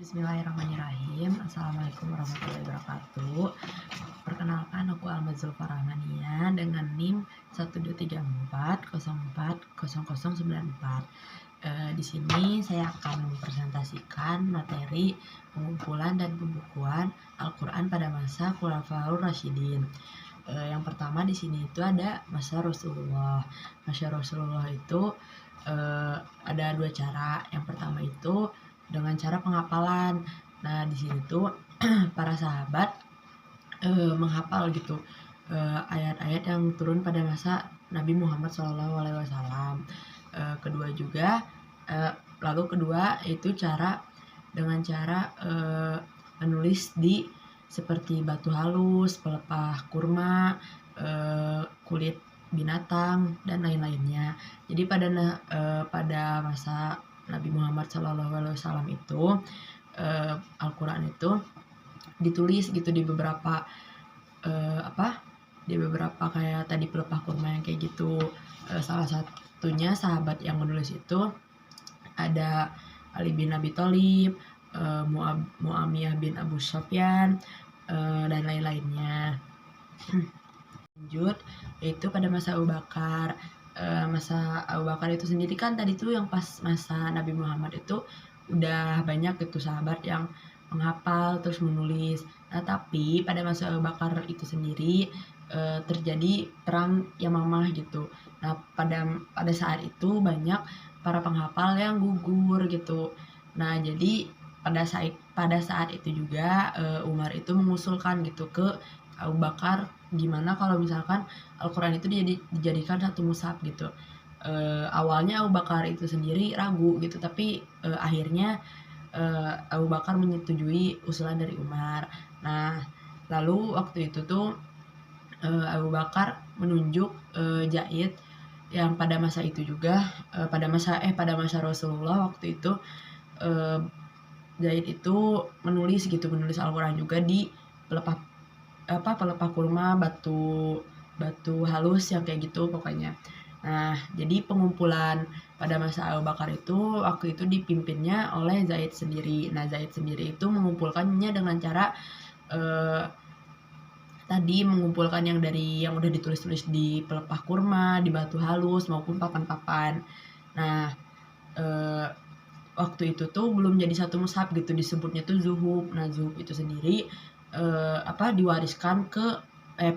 Bismillahirrahmanirrahim. Assalamualaikum warahmatullahi wabarakatuh. Perkenalkan, aku Alma Zulfaramania dengan NIM 12340400094. Di sini saya akan mempresentasikan materi pengumpulan dan pembukuan Al-Quran pada masa Khulafaur Rasyidin. Yang pertama di sini itu ada masa Rasulullah. Masa Rasulullah itu ada dua cara. Yang pertama itu dengan cara penghafalan. Nah, di sini tuh para sahabat menghafal gitu ayat-ayat yang turun pada masa Nabi Muhammad SAW. Kedua juga lalu kedua itu dengan cara menulis di seperti batu halus, pelepah kurma, kulit binatang dan lain-lainnya. Jadi pada masa Nabi Muhammad SAW itu Al-Quran itu ditulis gitu di beberapa kayak tadi pelepah kurma yang kayak gitu. Salah satunya sahabat yang menulis itu ada Ali bin Abi Thalib, Muawiyah bin Abu Sufyan, dan lain-lainnya. Lanjut, yaitu pada masa Abu Bakar. Masa Abu Bakar itu sendiri kan tadi tuh yang pas masa Nabi Muhammad itu udah banyak gitu sahabat yang menghafal terus menulis. Nah, tapi pada masa Abu Bakar itu sendiri terjadi perang Yamamah gitu. Nah, pada saat itu banyak para penghafal yang gugur gitu. Nah, jadi pada saat itu juga Umar itu mengusulkan gitu ke Abu Bakar, gimana kalau misalkan Al-Quran itu dijadikan satu mushaf gitu. Awalnya Abu Bakar itu sendiri ragu gitu, tapi akhirnya Abu Bakar menyetujui usulan dari Umar. Nah, lalu waktu itu tuh Abu Bakar menunjuk Zaid yang pada masa itu juga pada masa Rasulullah waktu itu Zaid itu menulis Al-Quran juga di pelepah kurma, batu halus yang kayak gitu pokoknya. Nah, jadi pengumpulan pada masa Abu Bakar itu waktu itu dipimpinnya oleh Zaid sendiri. Nah, Zaid sendiri itu mengumpulkannya dengan cara tadi mengumpulkan yang udah ditulis-tulis di pelepah kurma, di batu halus maupun papan-papan. Nah, waktu itu tuh belum jadi satu mushaf gitu, disebutnya tuh zuhuf. Nah, zuhuf itu sendiri diwariskan ke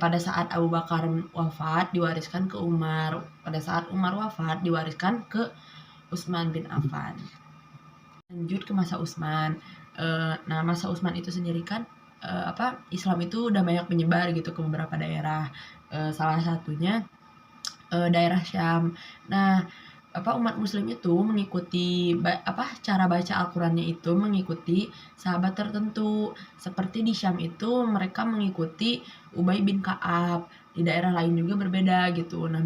pada saat Abu Bakar wafat diwariskan ke Umar. Pada saat Umar wafat diwariskan ke Utsman bin Affan. Lanjut ke masa Utsman. Nah, masa Utsman itu sendiri kan Islam itu udah banyak menyebar gitu ke beberapa daerah. Salah satunya daerah Syam. Nah, umat muslim itu mengikuti cara baca Al-Qurannya itu mengikuti sahabat tertentu. Seperti di Syam itu mereka mengikuti Ubay bin Ka'ab. Di daerah lain juga berbeda gitu. Nah,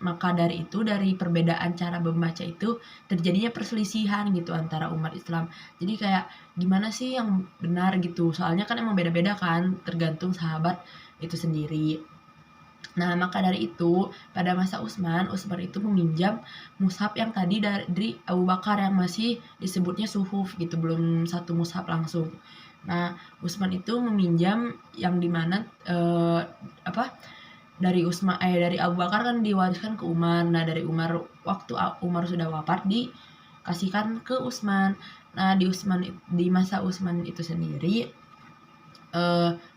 maka dari itu, dari perbedaan cara membaca itu terjadinya perselisihan gitu antara umat Islam. Jadi kayak gimana sih yang benar gitu. Soalnya kan emang beda-beda kan, tergantung sahabat itu sendiri. Nah, maka dari itu pada masa Utsman itu meminjam mushaf yang tadi dari Abu Bakar yang masih disebutnya suhuf gitu, belum satu mushaf langsung. Nah, Utsman itu meminjam yang dimana dari Abu Bakar kan diwariskan ke Umar. Nah, dari Umar waktu Umar sudah wafat dikasihkan ke Utsman. Nah, di masa Utsman itu sendiri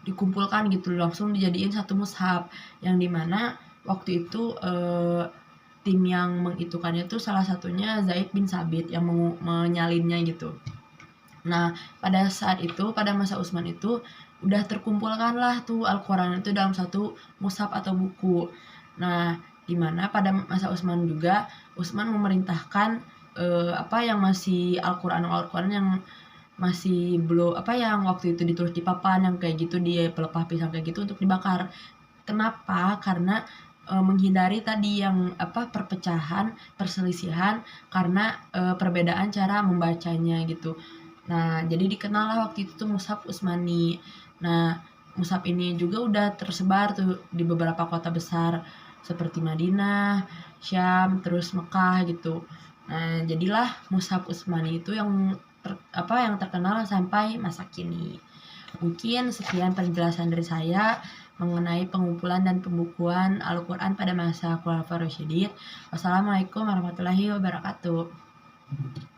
dikumpulkan gitu, langsung dijadiin satu mushaf yang dimana waktu itu tim yang mengitukannya tuh salah satunya Zaid bin Sabit yang menyalinnya gitu. Nah, pada saat itu pada masa Utsman itu udah terkumpulkan lah tuh Al-Quran itu dalam satu mushaf atau buku. Nah, dimana pada masa Utsman juga Utsman memerintahkan yang masih Al-Quran yang masih belum yang waktu itu ditulis di papan yang kayak gitu, di pelepah pisang kayak gitu, untuk dibakar. Kenapa? Karena menghindari tadi yang perpecahan, perselisihan karena perbedaan cara membacanya gitu. Nah, jadi dikenal lah waktu itu tuh mushaf Utsmani. Nah, mushaf ini juga udah tersebar tuh di beberapa kota besar seperti Madinah, Syam, terus Mekah gitu. Nah, jadilah mushaf Utsmani itu yang yang terkenal sampai masa kini. Mungkin sekian penjelasan dari saya mengenai pengumpulan dan pembukuan Al-Quran pada masa Khulafaur Rasyidin. Wassalamualaikum warahmatullahi wabarakatuh.